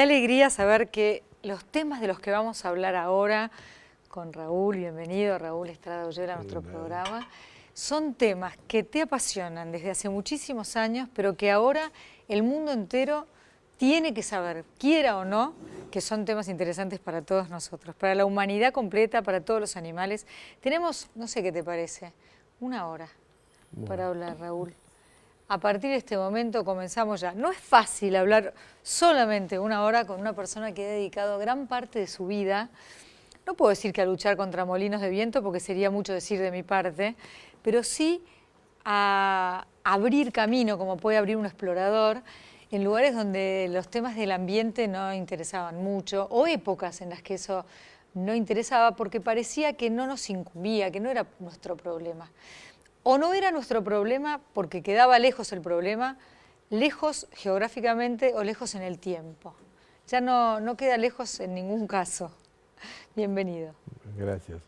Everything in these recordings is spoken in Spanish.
Qué alegría saber que los temas de los que vamos a hablar ahora con Raúl, bienvenido Raúl Estrada Ullola a nuestro programa, son temas que te apasionan desde hace muchísimos años, pero que ahora el mundo entero tiene que saber, quiera o no, que son temas interesantes para todos nosotros, para la humanidad completa, para todos los animales. Tenemos, no sé qué te parece, una hora para hablar, Raúl. A partir de este momento comenzamos ya. No es fácil hablar solamente una hora con una persona que ha dedicado gran parte de su vida, no puedo decir que a luchar contra molinos de viento, porque sería mucho decir de mi parte, pero sí a abrir camino, como puede abrir un explorador, en lugares donde los temas del ambiente no interesaban mucho, o épocas en las que eso no interesaba, porque parecía que no nos incumbía, que no era nuestro problema. O no era nuestro problema porque quedaba lejos el problema, lejos geográficamente o lejos en el tiempo. Ya no queda lejos en ningún caso. Bienvenido. Gracias.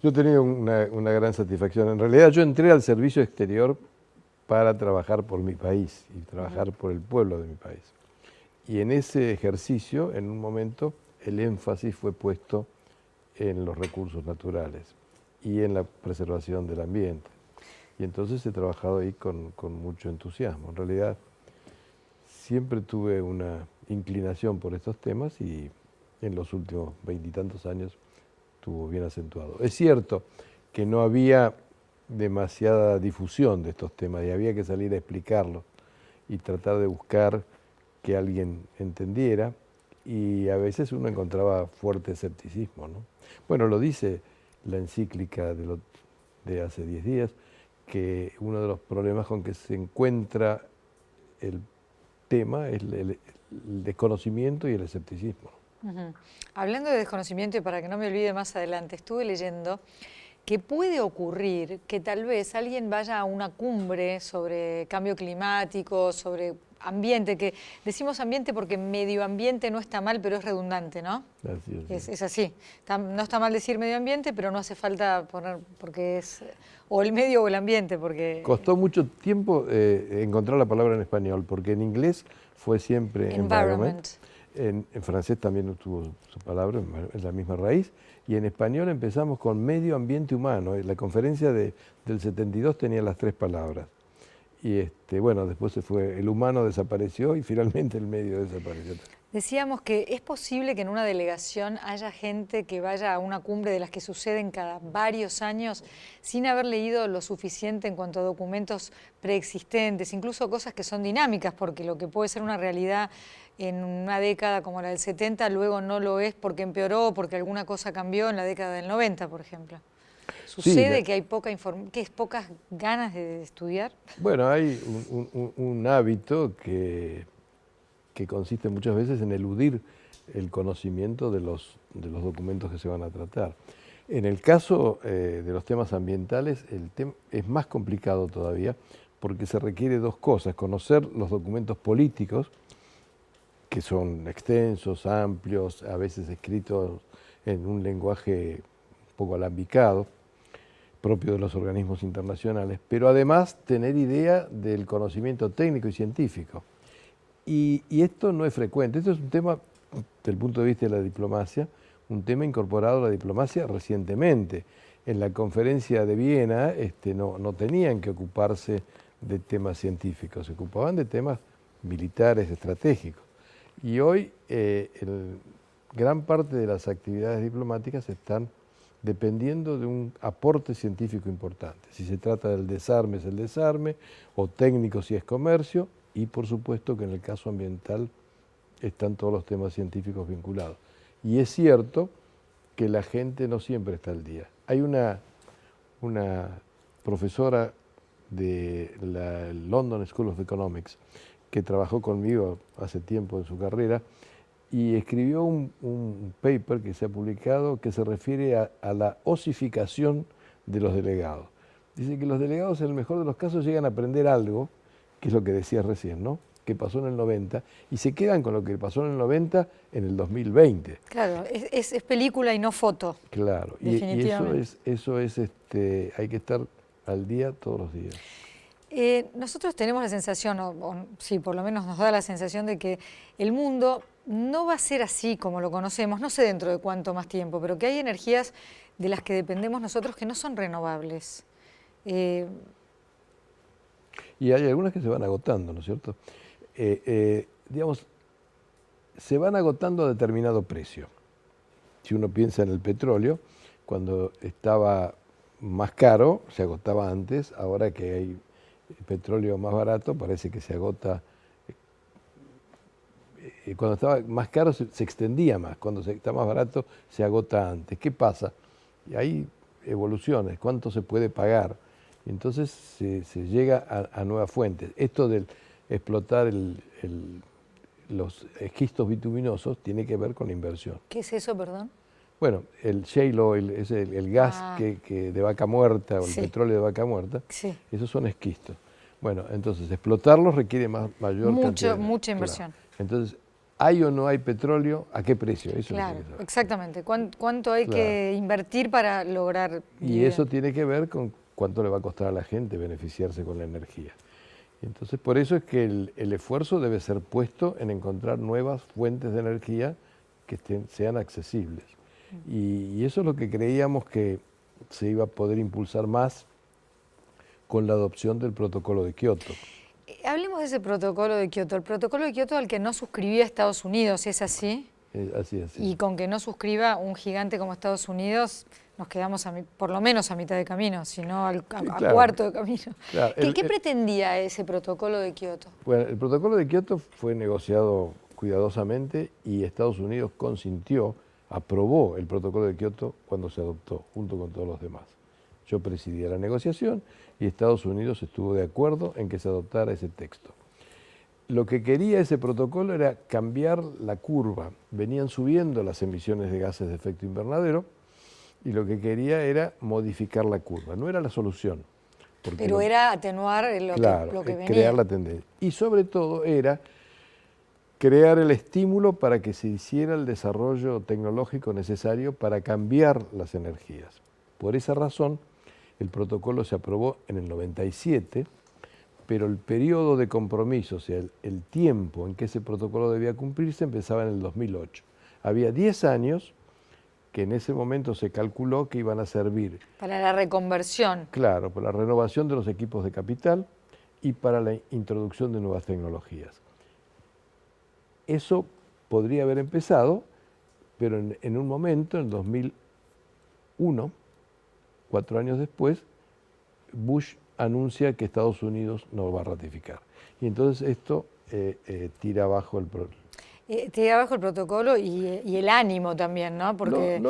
Yo he tenido una gran satisfacción. En realidad yo entré al servicio exterior para trabajar por mi país y trabajar por el pueblo de mi país. Y en ese ejercicio, en un momento, el énfasis fue puesto en los recursos naturales y en la preservación del ambiente. Y entonces he trabajado ahí con mucho entusiasmo. En realidad siempre tuve una inclinación por estos temas y en los últimos 20 y tantos años estuvo bien acentuado. Es cierto que no había demasiada difusión de estos temas y había que salir a explicarlos y tratar de buscar que alguien entendiera, y a veces uno encontraba fuerte escepticismo, ¿no? Bueno, lo dice la encíclica de hace 10 días, que uno de los problemas con que se encuentra el tema es el desconocimiento y el escepticismo. Hablando de desconocimiento, y para que no me olvide más adelante, estuve leyendo que puede ocurrir que tal vez alguien vaya a una cumbre sobre cambio climático, sobre ambiente, que decimos ambiente porque medio ambiente no está mal, pero es redundante, ¿no? Así es. Es así. No está mal decir medio ambiente, pero no hace falta poner, porque es o el medio o el ambiente, porque... Costó mucho tiempo encontrar la palabra en español, porque en inglés fue siempre environment. En francés también tuvo su palabra, es la misma raíz, y en español empezamos con medio ambiente humano. La conferencia del 72 tenía las 3 palabras. Y bueno, después el humano desapareció y finalmente el medio desapareció. Decíamos que es posible que en una delegación haya gente que vaya a una cumbre de las que suceden cada varios años sin haber leído lo suficiente en cuanto a documentos preexistentes, incluso cosas que son dinámicas, porque lo que puede ser una realidad en una década como la del 70, luego no lo es porque empeoró o porque alguna cosa cambió en la década del 90, por ejemplo. ¿Sucede que hay pocas ganas de estudiar? Bueno, hay un hábito que consiste muchas veces en eludir el conocimiento de los documentos que se van a tratar. En el caso de los temas ambientales, es más complicado todavía porque se requiere 2 cosas: conocer los documentos políticos, que son extensos, amplios, a veces escritos en un lenguaje un poco alambicado, propio de los organismos internacionales, pero además tener idea del conocimiento técnico y científico. Y esto no es frecuente. Esto es un tema, desde el punto de vista de la diplomacia, un tema incorporado a la diplomacia recientemente. En la conferencia de Viena no tenían que ocuparse de temas científicos, se ocupaban de temas militares, estratégicos. Y hoy gran parte de las actividades diplomáticas están dependiendo de un aporte científico importante. Si se trata del desarme es el desarme, o técnico si es comercio, y por supuesto que en el caso ambiental están todos los temas científicos vinculados. Y es cierto que la gente no siempre está al día. Hay una profesora de la London School of Economics que trabajó conmigo hace tiempo en su carrera y escribió un paper que se ha publicado que se refiere a la osificación de los delegados. Dice que los delegados en el mejor de los casos llegan a aprender algo, que es lo que decías recién, ¿no? Que pasó en el 90, y se quedan con lo que pasó en el 90 en el 2020. Claro, es película y no foto. Claro, y eso es hay que estar al día todos los días. Nosotros tenemos la sensación, o sí, por lo menos nos da la sensación de que el mundo no va a ser así como lo conocemos, no sé dentro de cuánto más tiempo, pero que hay energías de las que dependemos nosotros que no son renovables. Y hay algunas que se van agotando, ¿no es cierto? Digamos, se van agotando a determinado precio. Si uno piensa en el petróleo, cuando estaba más caro, se agotaba antes, ahora que hay petróleo más barato, parece que se agota. Cuando estaba más caro se extendía más, cuando está más barato se agota antes. ¿Qué pasa? Y hay evoluciones, ¿cuánto se puede pagar? Y entonces se llega a nuevas fuentes. Esto de explotar los esquistos bituminosos tiene que ver con la inversión. ¿Qué es eso, perdón? Bueno, el shale oil es el gas que de vaca muerta o el petróleo de vaca muerta, esos son esquistos. Bueno, entonces explotarlos requiere mayor cantidad. Mucha inversión. Claro. Entonces, ¿hay o no hay petróleo? ¿A qué precio? Eso claro, exactamente. ¿Cuánto hay que invertir para lograr? Y eso tiene que ver con cuánto le va a costar a la gente beneficiarse con la energía. Entonces, por eso es que el esfuerzo debe ser puesto en encontrar nuevas fuentes de energía que sean accesibles. Y eso es lo que creíamos que se iba a poder impulsar más con la adopción del protocolo de Kioto. Hablemos de ese protocolo de Kioto. El protocolo de Kioto al que no suscribía Estados Unidos, ¿es así? Así es. Y con que no suscriba un gigante como Estados Unidos, nos quedamos por lo menos a mitad de camino, si no a cuarto de camino. Claro, ¿Qué pretendía ese protocolo de Kioto? Bueno, el protocolo de Kioto fue negociado cuidadosamente y Estados Unidos consintió, aprobó el protocolo de Kioto cuando se adoptó, junto con todos los demás. Yo presidía la negociación y Estados Unidos estuvo de acuerdo en que se adoptara ese texto. Lo que quería ese protocolo era cambiar la curva. Venían subiendo las emisiones de gases de efecto invernadero y lo que quería era modificar la curva. No era la solución. Pero era atenuar lo que venía. Crear la tendencia. Y sobre todo era crear el estímulo para que se hiciera el desarrollo tecnológico necesario para cambiar las energías. Por esa razón, el protocolo se aprobó en el 97, pero el periodo de compromiso, o sea, el tiempo en que ese protocolo debía cumplirse, empezaba en el 2008. Había 10 años que en ese momento se calculó que iban a servir para la reconversión. Claro, para la renovación de los equipos de capital y para la introducción de nuevas tecnologías. Eso podría haber empezado, pero en un momento, en 2001, 4 años después, Bush anuncia que Estados Unidos no va a ratificar. Y entonces esto tira abajo el protocolo y el ánimo también, ¿no? Porque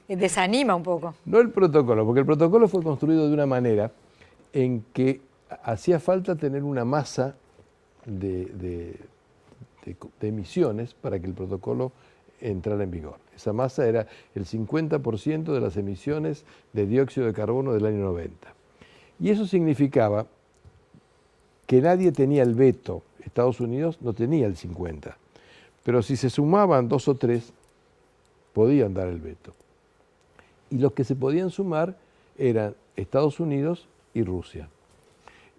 desanima un poco. No el protocolo, porque el protocolo fue construido de una manera en que hacía falta tener una masa de emisiones para que el protocolo entrara en vigor. Esa masa era el 50% de las emisiones de dióxido de carbono del año 90. Y eso significaba que nadie tenía el veto. Estados Unidos no tenía el 50%. Pero si se sumaban 2 o 3, podían dar el veto. Y los que se podían sumar eran Estados Unidos y Rusia.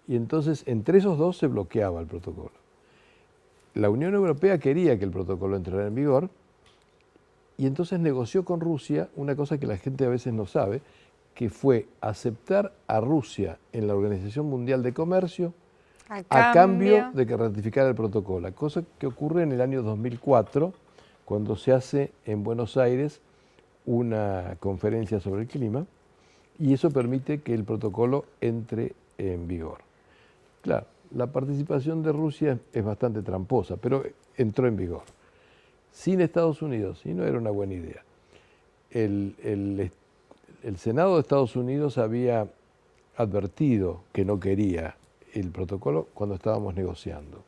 Y entonces entre esos dos se bloqueaba el protocolo. La Unión Europea quería que el protocolo entrara en vigor y entonces negoció con Rusia una cosa que la gente a veces no sabe, que fue aceptar a Rusia en la Organización Mundial de Comercio a cambio de que ratificara el protocolo, cosa que ocurre en el año 2004, cuando se hace en Buenos Aires una conferencia sobre el clima, y eso permite que el protocolo entre en vigor. Claro, la participación de Rusia es bastante tramposa, pero entró en vigor. Sin Estados Unidos, y no era una buena idea. El Senado de Estados Unidos había advertido que no quería el protocolo cuando estábamos negociando.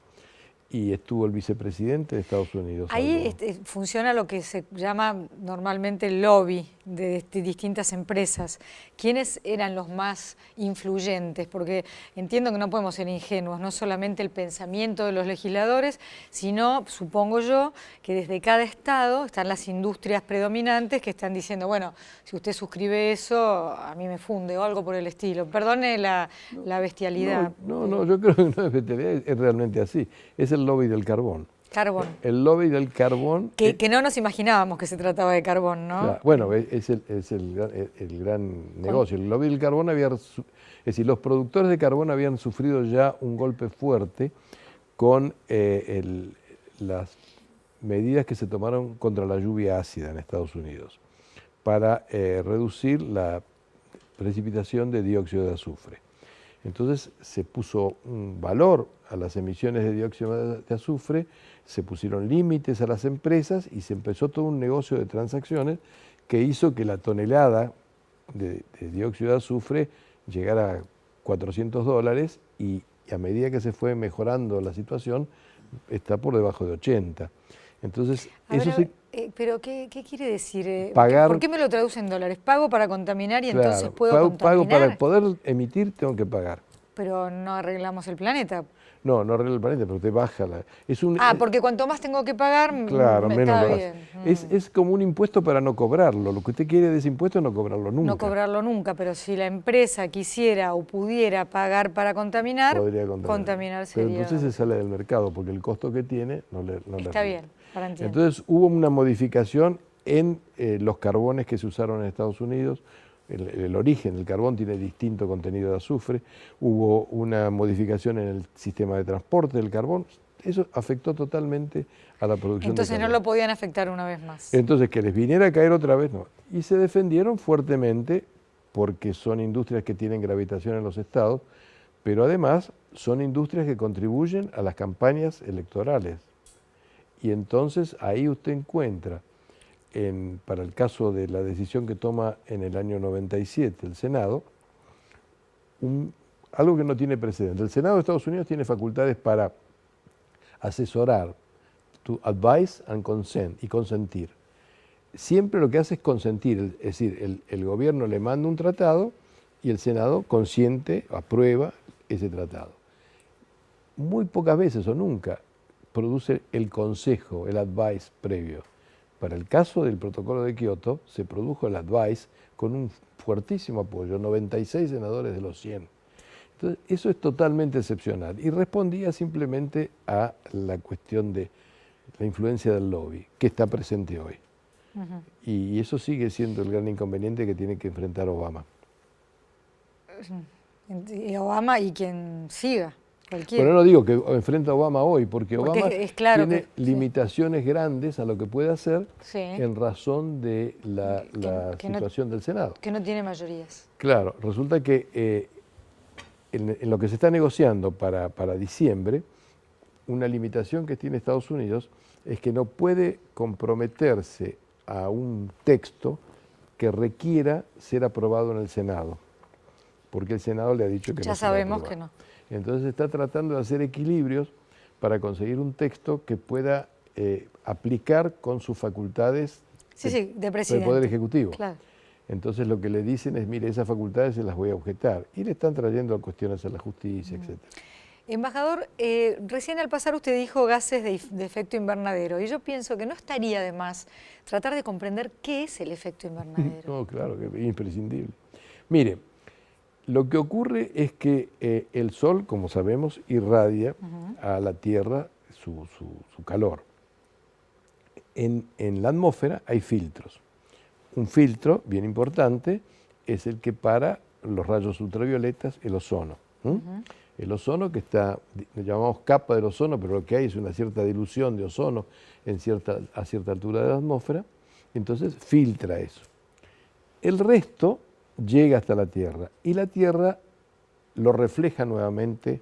y estuvo el vicepresidente de Estados Unidos. Ahí funciona lo que se llama normalmente el lobby de distintas empresas. ¿Quiénes eran los más influyentes? Porque entiendo que no podemos ser ingenuos, no solamente el pensamiento de los legisladores, sino, supongo yo, que desde cada estado están las industrias predominantes que están diciendo, bueno, si usted suscribe eso, a mí me funde o algo por el estilo. Perdone la bestialidad. No, yo creo que no es bestialidad, es realmente así. Es el lobby del carbón. Carbón. El lobby del carbón. Que no nos imaginábamos que se trataba de carbón, ¿no? Claro, bueno, es el gran negocio. El lobby del carbón es decir, los productores de carbón habían sufrido ya un golpe fuerte con las medidas que se tomaron contra la lluvia ácida en Estados Unidos para reducir la precipitación de dióxido de azufre. Entonces se puso un valor a las emisiones de dióxido de azufre, se pusieron límites a las empresas y se empezó todo un negocio de transacciones que hizo que la tonelada de dióxido de azufre llegara a $400 y a medida que se fue mejorando la situación está por debajo de 80. Entonces, pero ¿qué quiere decir? Pagar, ¿Por qué me lo traduce en dólares? ¿Pago para contaminar y entonces claro, puedo contaminar? Pago para poder emitir, tengo que pagar. Pero no arreglamos el planeta. No arregla el planeta, pero te baja la... porque cuanto más tengo que pagar, claro, me menos está lo bien. Es como un impuesto para no cobrarlo. Lo que usted quiere de ese impuesto es no cobrarlo nunca. No cobrarlo nunca, pero si la empresa quisiera o pudiera pagar para contaminar, podría contaminar sería... Pero entonces se sale del mercado, porque el costo que tiene no le Está bien, para entender. Entonces hubo una modificación en los carbones que se usaron en Estados Unidos. El origen del carbón tiene distinto contenido de azufre, hubo una modificación en el sistema de transporte del carbón, eso afectó totalmente a la producción. Entonces no lo podían afectar una vez más. Entonces que les viniera a caer otra vez, no. Y se defendieron fuertemente porque son industrias que tienen gravitación en los estados, pero además son industrias que contribuyen a las campañas electorales. Y entonces ahí usted encuentra, para el caso de la decisión que toma en el año 97 el Senado, algo que no tiene precedente. El Senado de Estados Unidos tiene facultades para asesorar, to advise and consent, y consentir. Siempre lo que hace es consentir, es decir, el gobierno le manda un tratado y el Senado consiente, aprueba ese tratado. Muy pocas veces o nunca produce el consejo, el advice previo. Para el caso del protocolo de Kioto se produjo el advice con un fuertísimo apoyo, 96 senadores de los 100. Entonces, eso es totalmente excepcional y respondía simplemente a la cuestión de la influencia del lobby, que está presente hoy. Y eso sigue siendo el gran inconveniente que tiene que enfrentar Obama. Y Obama y quien siga. Cualquiera. Bueno, no digo que enfrenta a Obama hoy, porque Obama tiene que, limitaciones grandes a lo que puede hacer sí, en razón de la situación del Senado. Que no tiene mayorías. Claro, resulta que en lo que se está negociando para diciembre, una limitación que tiene Estados Unidos es que no puede comprometerse a un texto que requiera ser aprobado en el Senado, porque el Senado le ha dicho que ya no. Ya sabemos que no. Entonces está tratando de hacer equilibrios para conseguir un texto que pueda aplicar con sus facultades de presidente, del Poder Ejecutivo. Claro. Entonces lo que le dicen es, mire, esas facultades se las voy a objetar. Y le están trayendo cuestiones a la justicia, etc. Embajador, recién al pasar usted dijo gases de efecto invernadero, y yo pienso que no estaría de más tratar de comprender qué es el efecto invernadero. No, claro, que es imprescindible. Mire, lo que ocurre es que el Sol, como sabemos, irradia a la Tierra su calor. En la atmósfera hay filtros. Un filtro bien importante es el que para los rayos ultravioletas, el ozono. El ozono, que está, lo llamamos capa del ozono, pero lo que hay es una cierta dilución de ozono a cierta altura de la atmósfera, entonces filtra eso. El resto llega hasta la Tierra y la Tierra lo refleja nuevamente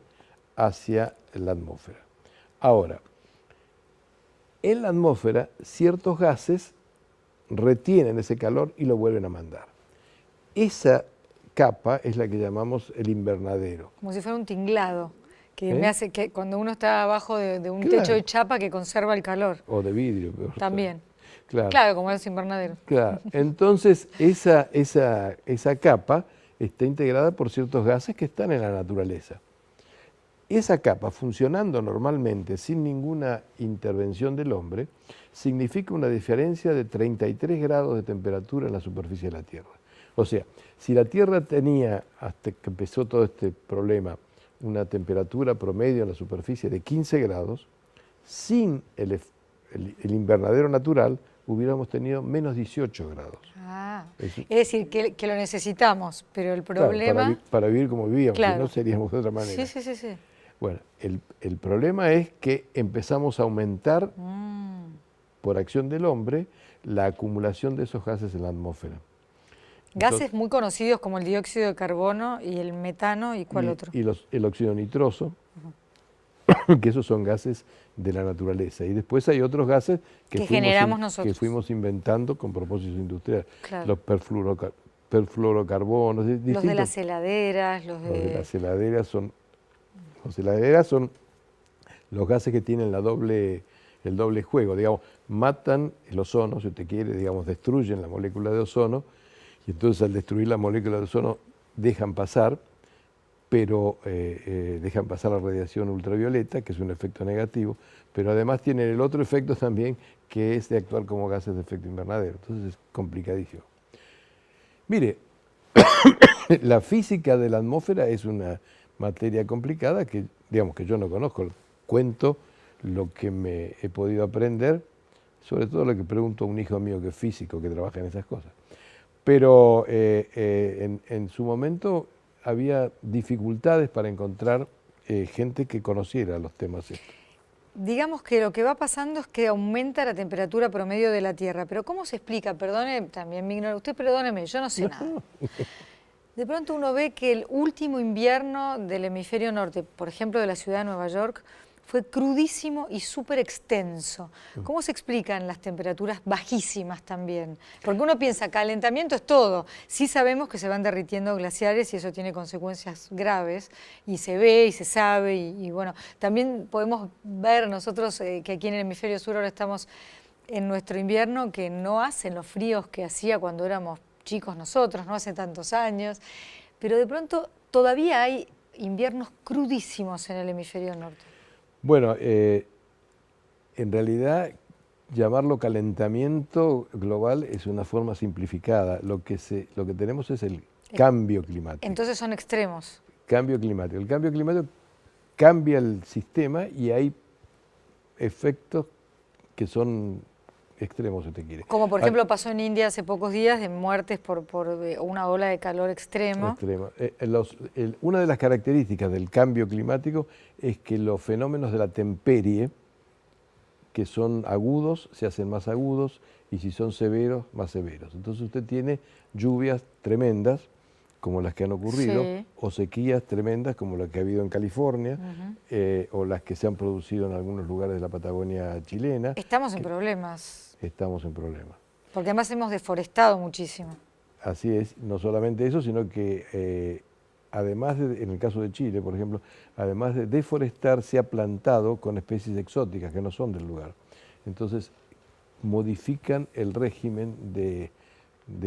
hacia la atmósfera. Ahora, en la atmósfera ciertos gases retienen ese calor y lo vuelven a mandar. Esa capa es la que llamamos el invernadero. Como si fuera un tinglado que me hace que cuando uno está abajo de un Claro. techo de chapa que conserva el calor. O de vidrio, peor. También. Claro. Claro, como los invernaderos. Claro. Entonces, esa capa está integrada por ciertos gases que están en la naturaleza. Esa capa, funcionando normalmente sin ninguna intervención del hombre, significa una diferencia de 33 grados de temperatura en la superficie de la Tierra. O sea, si la Tierra tenía, hasta que empezó todo este problema, una temperatura promedio en la superficie de 15 grados, sin el invernadero natural hubiéramos tenido menos 18 grados. Ah, es decir, que lo necesitamos, pero el problema... Claro, para vivir como vivíamos, claro. si no seríamos de otra manera. Sí. Bueno, el problema es que empezamos a aumentar, por acción del hombre, la acumulación de esos gases en la atmósfera. Gases Entonces, muy conocidos como el dióxido de carbono y el metano, ¿y cuál otro? Y el óxido nitroso, que esos son gases de la naturaleza. Y después hay otros gases que generamos nosotros, que fuimos inventando con propósitos industriales. Claro. Los perfluorocarbonos. Los de las heladeras, Los de las heladeras son los gases que tienen el doble juego, digamos, matan el ozono, si usted quiere, digamos, destruyen la molécula de ozono, y entonces al destruir la molécula de ozono dejan pasar, pero dejan pasar la radiación ultravioleta, que es un efecto negativo, pero además tienen el otro efecto también, que es de actuar como gases de efecto invernadero, entonces es complicadísimo. Mire, la física de la atmósfera es una materia complicada que, digamos, que yo no conozco. Cuento lo que me he podido aprender, sobre todo lo que pregunto a un hijo mío que es físico, que trabaja en esas cosas. Pero en su momento había dificultades para encontrar gente que conociera los temas estos. Digamos que lo que va pasando es que aumenta la temperatura promedio de la Tierra, pero ¿cómo se explica? Perdone, también me ignoro. Usted perdóneme, yo no sé nada. De pronto uno ve que el último invierno del hemisferio norte, por ejemplo de la ciudad de Nueva York, fue crudísimo y súper extenso. ¿Cómo se explican las temperaturas bajísimas también? Porque uno piensa, calentamiento es todo. Sí sabemos que se van derritiendo glaciares y eso tiene consecuencias graves, y se ve y se sabe, y bueno, también podemos ver nosotros que aquí en el hemisferio sur ahora estamos en nuestro invierno, que no hacen los fríos que hacía cuando éramos chicos nosotros, no hace tantos años, pero de pronto todavía hay inviernos crudísimos en el hemisferio norte. Bueno, en realidad llamarlo calentamiento global es una forma simplificada. Lo que tenemos es el cambio climático. Entonces son extremos. Cambio climático. El cambio climático cambia el sistema y hay efectos que son extremos, si usted quiere. Como por ejemplo pasó en India hace pocos días, de muertes por una ola de calor extremo. Una de las características del cambio climático es que los fenómenos de la temperie, que son agudos, se hacen más agudos, y si son severos, más severos. Entonces usted tiene lluvias tremendas, como las que han ocurrido, sí, o sequías tremendas, como las que ha habido en California, o las que se han producido en algunos lugares de la Patagonia chilena. Estamos en problemas. Estamos en problemas. Porque además hemos deforestado muchísimo. Así es, no solamente eso, sino que además, en el caso de Chile, por ejemplo, además de deforestar, se ha plantado con especies exóticas que no son del lugar. Entonces, modifican el régimen de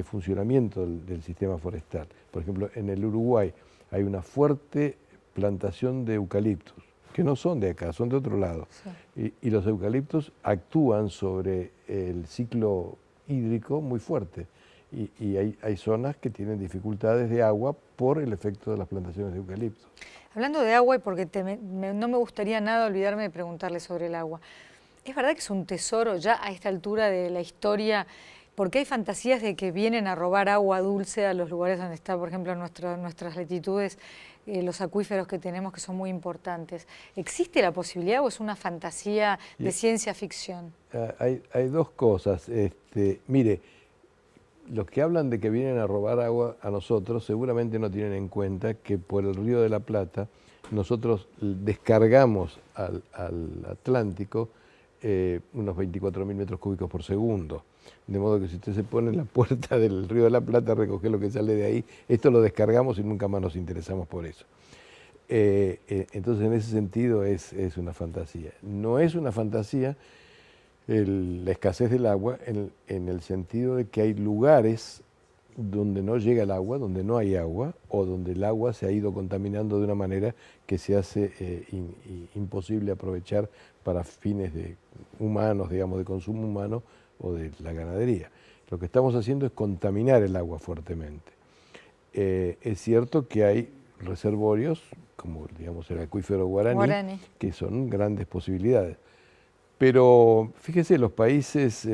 funcionamiento del sistema forestal. Por ejemplo, en el Uruguay hay una fuerte plantación de eucaliptos, que no son de acá, son de otro lado. Sí. Y los eucaliptos actúan sobre el ciclo hídrico muy fuerte. Y hay zonas que tienen dificultades de agua por el efecto de las plantaciones de eucaliptos. Hablando de agua, y porque no me gustaría nada olvidarme de preguntarle sobre el agua. ¿Es verdad que es un tesoro ya a esta altura de la historia? Porque hay fantasías de que vienen a robar agua dulce a los lugares donde está, por ejemplo, nuestras latitudes, los acuíferos que tenemos, que son muy importantes. ¿Existe la posibilidad o es una fantasía de ciencia ficción? Hay dos cosas. Mire, los que hablan de que vienen a robar agua a nosotros seguramente no tienen en cuenta que por el Río de la Plata nosotros descargamos al Atlántico unos 24.000 metros cúbicos por segundo. De modo que si usted se pone en la puerta del Río de la Plata a recoger lo que sale de ahí, esto lo descargamos y nunca más nos interesamos por eso. Entonces, en ese sentido es una fantasía. No es una fantasía la escasez del agua en el sentido de que hay lugares donde no llega el agua, donde no hay agua, o donde el agua se ha ido contaminando de una manera que se hace imposible aprovechar para fines humanos, digamos, de consumo humano o de la ganadería. Lo que estamos haciendo es contaminar el agua fuertemente. Es cierto que hay reservorios, como digamos el acuífero Guaraní, que son grandes posibilidades. Pero fíjese, los países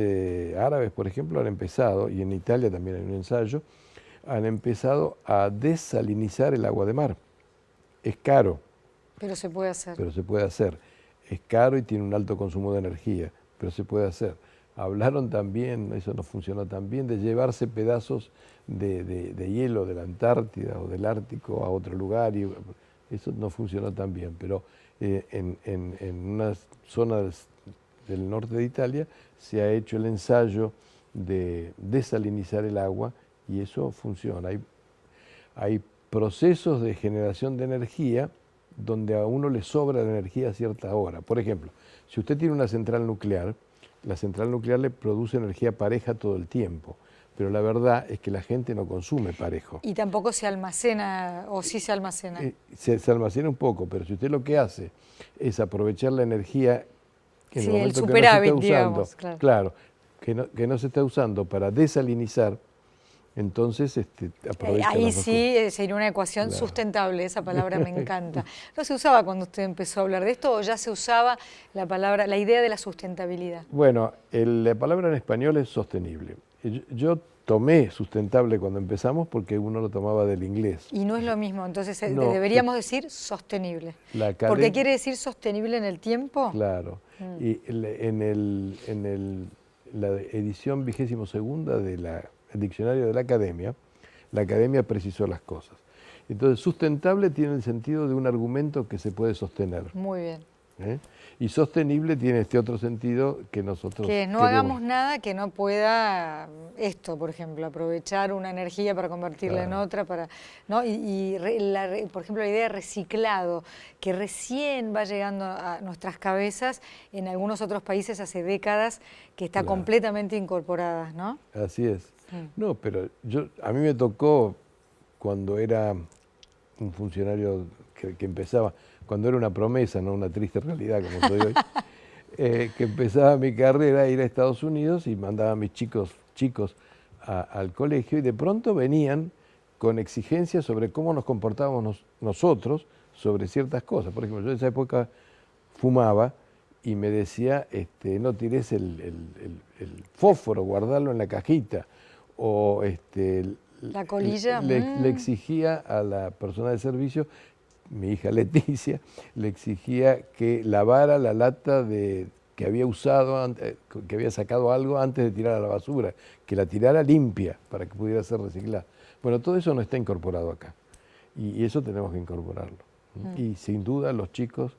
árabes, por ejemplo, han empezado, y en Italia también hay un ensayo, han empezado a desalinizar el agua de mar. Es caro. Pero se puede hacer. Pero se puede hacer. Es caro y tiene un alto consumo de energía, pero se puede hacer. Hablaron también, eso no funcionó tan bien, de llevarse pedazos de hielo de la Antártida o del Ártico a otro lugar, y eso no funcionó tan bien, pero en unas zonas del norte de Italia se ha hecho el ensayo de desalinizar el agua y eso funciona. Hay procesos de generación de energía donde a uno le sobra la energía a cierta hora. Por ejemplo, si usted tiene una central nuclear, la central nuclear le produce energía pareja todo el tiempo, pero la verdad es que la gente no consume parejo. Y tampoco se almacena, o sí se almacena. Se almacena un poco, pero si usted lo que hace es aprovechar la energía en el momento que no se está usando, digamos, claro, que no se está usando para desalinizar, entonces aprovecha ahí las dos sí cosas. sería una ecuación Claro. sustentable, esa palabra me encanta. ¿No se usaba cuando usted empezó a hablar de esto o ya se usaba la idea de la sustentabilidad? Bueno, la palabra en español es sostenible. Yo tomé sustentable cuando empezamos porque uno lo tomaba del inglés. Y no es lo mismo, entonces No, deberíamos decir sostenible. Porque quiere decir sostenible en el tiempo. Claro. Y en la edición 22ª del diccionario de la academia precisó las cosas. Entonces, sustentable tiene el sentido de un argumento que se puede sostener. Muy bien. Y sostenible tiene este otro sentido que nosotros que no queremos. hagamos nada que no pueda esto, por ejemplo, aprovechar una energía para convertirla en otra, ¿no? Por ejemplo, la idea de reciclado, que recién va llegando a nuestras cabezas, en algunos otros países hace décadas que está completamente incorporada, ¿no? Así es. No, pero a mí me tocó cuando era un funcionario que empezaba, cuando era una promesa, no una triste realidad como soy hoy, que empezaba mi carrera a ir a Estados Unidos y mandaba a mis chicos al colegio y de pronto venían con exigencias sobre cómo nos comportábamos nosotros sobre ciertas cosas. Por ejemplo, yo en esa época fumaba y me decía, no tires el fósforo, guardarlo en la cajita. O la colilla. Le exigía a la persona de servicio, mi hija Leticia, le exigía que lavara la lata que había usado, que había sacado algo antes de tirar a la basura, que la tirara limpia para que pudiera ser reciclada. Bueno, todo eso no está incorporado acá y eso tenemos que incorporarlo. Y sin duda los chicos,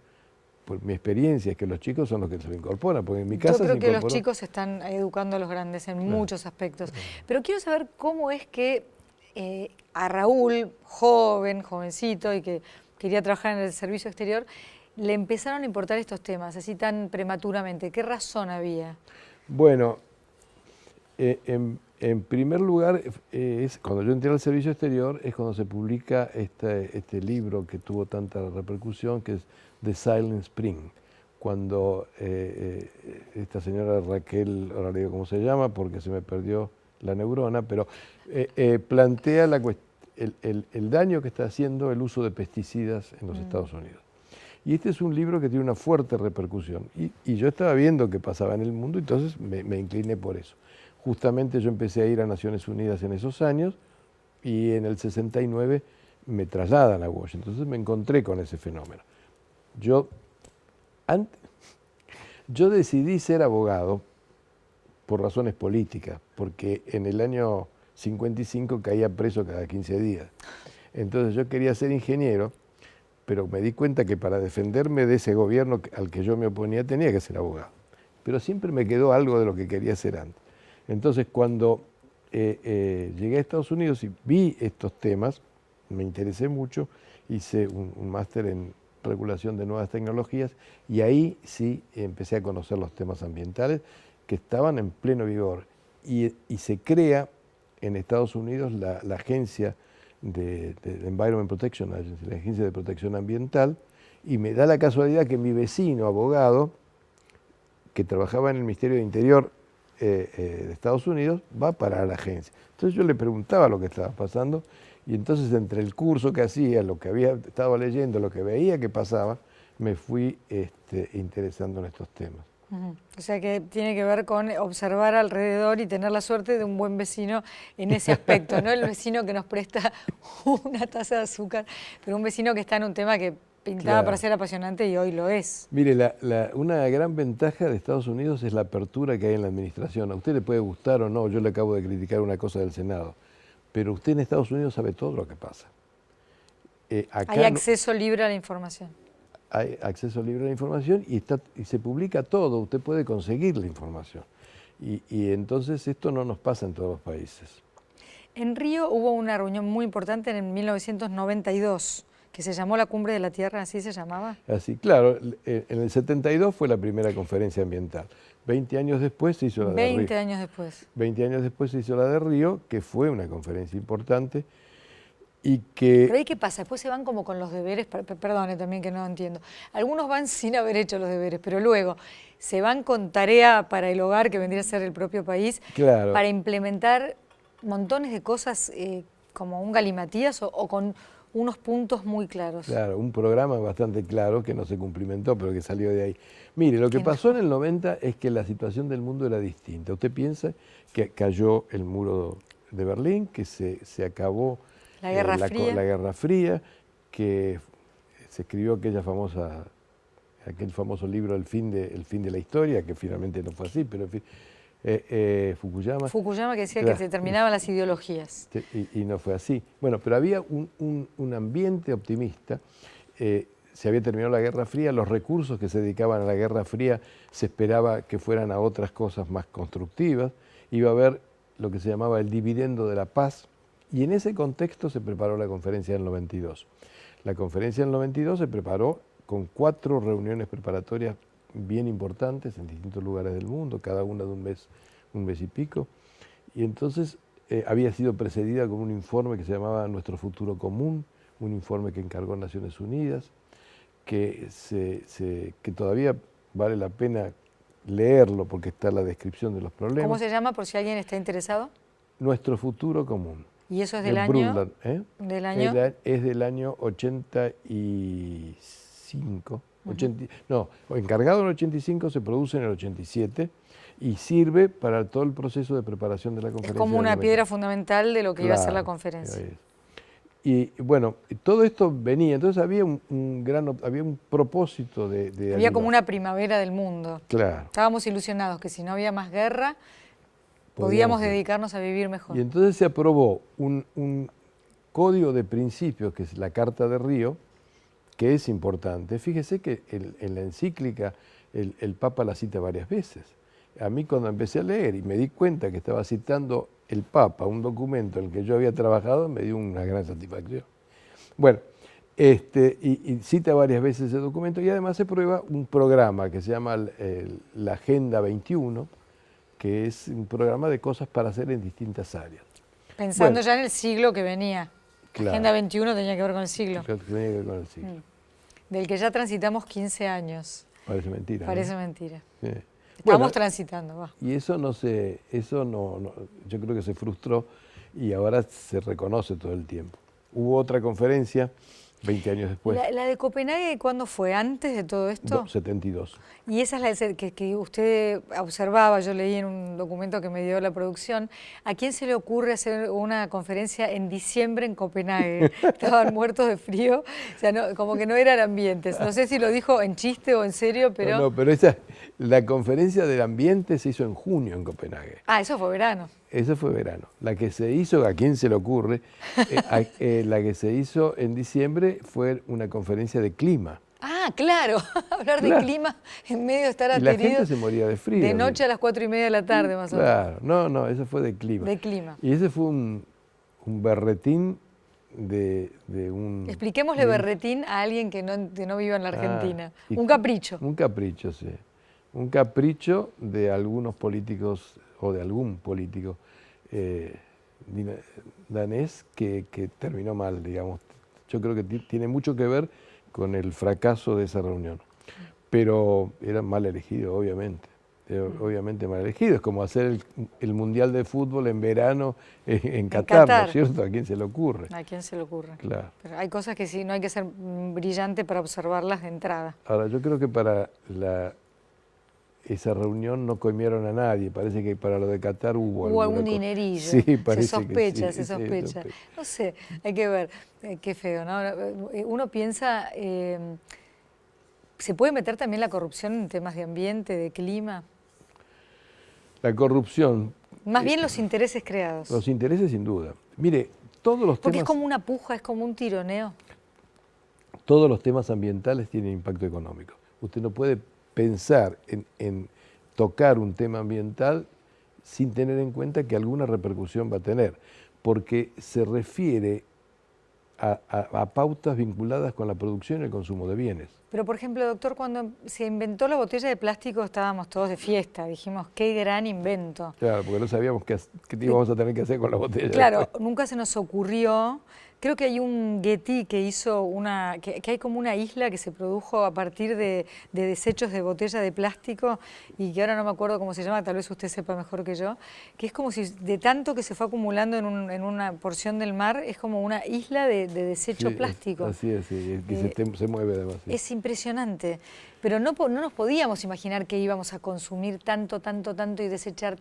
por mi experiencia es que los chicos son los que se lo incorporan, porque en mi casa yo creo se que incorporó. los chicos están educando a los grandes en muchos aspectos. Pero quiero saber cómo es que a Raúl, jovencito y que quería trabajar en el servicio exterior, le empezaron a importar estos temas así tan prematuramente. ¿Qué razón había? Bueno, en primer lugar, cuando yo entré al servicio exterior es cuando se publica este libro que tuvo tanta repercusión, que es The Silent Spring, cuando esta señora Raquel, ahora le digo cómo se llama porque se me perdió la neurona, pero plantea el daño que está haciendo el uso de pesticidas en los Estados Unidos. Y este es un libro que tiene una fuerte repercusión. Y yo estaba viendo qué pasaba en el mundo, entonces me incliné por eso. Justamente yo empecé a ir a Naciones Unidas en esos años y en el 69 me trasladan a Washington. Entonces me encontré con ese fenómeno. Yo decidí ser abogado por razones políticas, porque en el año 55 caía preso cada 15 días. Entonces yo quería ser ingeniero, pero me di cuenta que para defenderme de ese gobierno al que yo me oponía tenía que ser abogado. Pero siempre me quedó algo de lo que quería hacer antes. Entonces cuando llegué a Estados Unidos y vi estos temas, me interesé mucho hice un máster en regulación de nuevas tecnologías y ahí sí empecé a conocer los temas ambientales que estaban en pleno vigor. Y se crea en Estados Unidos la agencia de Environment Protection Agency, la agencia de protección ambiental, y me da la casualidad que mi vecino, abogado, que trabajaba en el Ministerio de Interior de Estados Unidos, va para la agencia. Entonces yo le preguntaba lo que estaba pasando, y entonces entre el curso que hacía, lo que había estado leyendo, lo que veía que pasaba, me fui interesando en estos temas. O sea que tiene que ver con observar alrededor y tener la suerte de un buen vecino en ese aspecto, no el vecino que nos presta una taza de azúcar, pero un vecino que está en un tema que pintaba para ser apasionante y hoy lo es. Mire, una gran ventaja de Estados Unidos es la apertura que hay en la administración. A usted le puede gustar o no, yo le acabo de criticar una cosa del Senado, pero usted en Estados Unidos sabe todo lo que pasa. Acá hay acceso libre a la información. Hay acceso libre a la información y se publica todo, usted puede conseguir la información. Y entonces esto no nos pasa en todos los países. En Río hubo una reunión muy importante en 1992, que se llamó la Cumbre de la Tierra, ¿así se llamaba? Así, claro, en el 72 fue la primera conferencia ambiental. 20 años después se hizo la de Río. 20 años después. 20 años después se hizo la de Río, que fue una conferencia importante. Y que... Pero ahí qué pasa, después se van como con los deberes, perdone también que no entiendo. Algunos van sin haber hecho los deberes, pero luego se van con tarea para el hogar, que vendría a ser el propio país, claro, para implementar montones de cosas como un galimatías o con unos puntos muy claros. Claro, un programa bastante claro que no se cumplimentó, pero que salió de ahí. Mire, lo que pasó en el 90 es que la situación del mundo era distinta. Usted piensa que cayó el muro de Berlín, que se acabó la Guerra Fría, que se escribió aquel famoso libro El fin de la historia, que finalmente no fue así, pero en fin, Fukuyama que decía que se terminaban las ideologías. Y no fue así. Bueno, pero había un ambiente optimista. Se había terminado la Guerra Fría, los recursos que se dedicaban a la Guerra Fría se esperaba que fueran a otras cosas más constructivas. Iba a haber lo que se llamaba el dividendo de la paz, y en ese contexto se preparó la conferencia del 92. La conferencia del 92 se preparó con 4 reuniones preparatorias bien importantes en distintos lugares del mundo, cada una de un mes y pico, y entonces había sido precedida con un informe que se llamaba Nuestro Futuro Común, un informe que encargó Naciones Unidas, que todavía vale la pena leerlo porque está la descripción de los problemas. ¿Cómo se llama, por si alguien está interesado? Nuestro Futuro Común. ¿Y eso es del año? Brundtland, ¿Del año? Es del año 85. No, encargado en el 85, se produce en el 87 y sirve para todo el proceso de preparación de la conferencia. Es como una piedra fundamental de lo que iba a ser la conferencia. Y bueno, todo esto venía, entonces había un propósito de había ayudar. como una primavera del mundo. Claro. Estábamos ilusionados que si no había más guerra, podíamos dedicarnos a vivir mejor. Y entonces se aprobó un código de principios, que es la Carta de Río, que es importante. Fíjese que en la encíclica el Papa la cita varias veces. A mí cuando empecé a leer y me di cuenta que estaba citando el Papa un documento en el que yo había trabajado, me dio una gran satisfacción. Bueno, y cita varias veces ese documento y además se prueba un programa que se llama la Agenda 21, que es un programa de cosas para hacer en distintas áreas. Pensando ya en el siglo que venía. Claro. Agenda 21 tenía que ver con el siglo. Tenía que ver con el siglo. Del que ya transitamos 15 años. Parece mentira. Parece mentira. Sí. Estamos transitando, va. Y eso yo creo que se frustró y ahora se reconoce todo el tiempo. Hubo otra conferencia 20 años después. ¿La de Copenhague cuándo fue? ¿Antes de todo esto? 72. Y esa es la que usted observaba, yo leí en un documento que me dio la producción. ¿A quién se le ocurre hacer una conferencia en diciembre en Copenhague? Estaban muertos de frío, o sea, como que no eran ambientes. No sé si lo dijo en chiste o en serio, pero... No, pero la conferencia del ambiente se hizo en junio en Copenhague. Ah, eso fue verano. Eso fue verano. La que se hizo, ¿a quién se le ocurre? La que se hizo en diciembre fue una conferencia de clima. Ah, claro, hablar de clima en medio de estar aterido. La gente se moría de frío. De noche a las 4:30 de la tarde, más o menos. Claro, no, eso fue de clima. De clima. Y ese fue un berretín de un... Expliquémosle berretín a alguien que no viva en la Argentina. Y Un capricho. Un capricho, sí. Un capricho de algunos políticos, o de algún político danés que terminó mal, digamos. Yo creo que tiene mucho que ver con el fracaso de esa reunión. Pero era mal elegido, obviamente. Obviamente mal elegido. Es como hacer el Mundial de Fútbol en verano en Qatar, ¿no es cierto? ¿A quién se le ocurre? ¿A quién se le ocurre? Claro. Pero hay cosas que sí, no hay que ser brillante para observarlas de entrada. Ahora, yo creo que para esa reunión no comieron a nadie. Parece que para lo de Qatar hubo algún dinerillo. Sí, parece se sospecha, que sí, se sospecha. No sé, hay que ver. Qué feo, ¿no? Uno piensa, ¿se puede meter también la corrupción en temas de ambiente, de clima? La corrupción. Más bien los intereses creados. Los intereses, sin duda. Mire, todos los Porque temas... es como una puja, es como un tironeo. Todos los temas ambientales tienen impacto económico. Usted no puede pensar en tocar un tema ambiental sin tener en cuenta que alguna repercusión va a tener, porque se refiere a pautas vinculadas con la producción y el consumo de bienes. Pero, por ejemplo, doctor, cuando se inventó la botella de plástico estábamos todos de fiesta, dijimos, qué gran invento. Claro, porque no sabíamos qué íbamos a tener que hacer con la botella. Claro, después. nunca se nos ocurrió. Creo que hay un Getty que hizo que hay como una isla que se produjo a partir de desechos de botella de plástico y que ahora no me acuerdo cómo se llama, tal vez usted sepa mejor que yo, que es como si de tanto que se fue acumulando en una porción del mar, es como una isla de desecho plástico. Así es, sí, que se mueve además. Sí. Es impresionante, pero no nos podíamos imaginar que íbamos a consumir tanto y desechar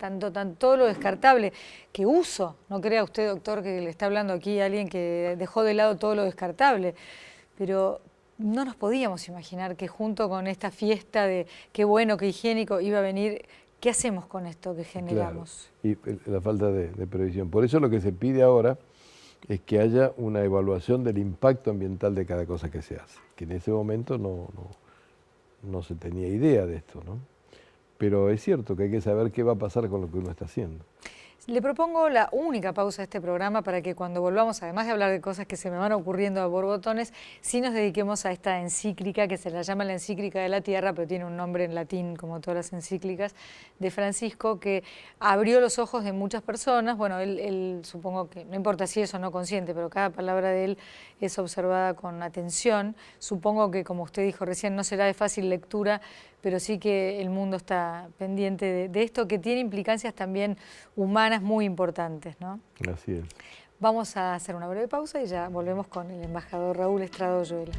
todo lo descartable. Que uso, no crea usted, doctor, que le está hablando aquí a alguien que dejó de lado todo lo descartable, pero no nos podíamos imaginar que junto con esta fiesta de qué bueno, qué higiénico, iba a venir, ¿qué hacemos con esto que generamos? Claro, y la falta de previsión. Por eso lo que se pide ahora es que haya una evaluación del impacto ambiental de cada cosa que se hace, que en ese momento no se tenía idea de esto, ¿no? Pero es cierto que hay que saber qué va a pasar con lo que uno está haciendo. Le propongo la única pausa de este programa para que cuando volvamos, además de hablar de cosas que se me van ocurriendo a borbotones, sí nos dediquemos a esta encíclica que se la llama la encíclica de la Tierra, pero tiene un nombre en latín como todas las encíclicas, de Francisco, que abrió los ojos de muchas personas. Bueno, él supongo que, no importa si es o no consciente, pero cada palabra de él es observada con atención. Supongo que, como usted dijo recién, no será de fácil lectura, pero sí que el mundo está pendiente de esto, que tiene implicancias también humanas muy importantes, ¿no? Así es. Vamos a hacer una breve pausa y ya volvemos con el embajador Raúl Estrada Oyuela.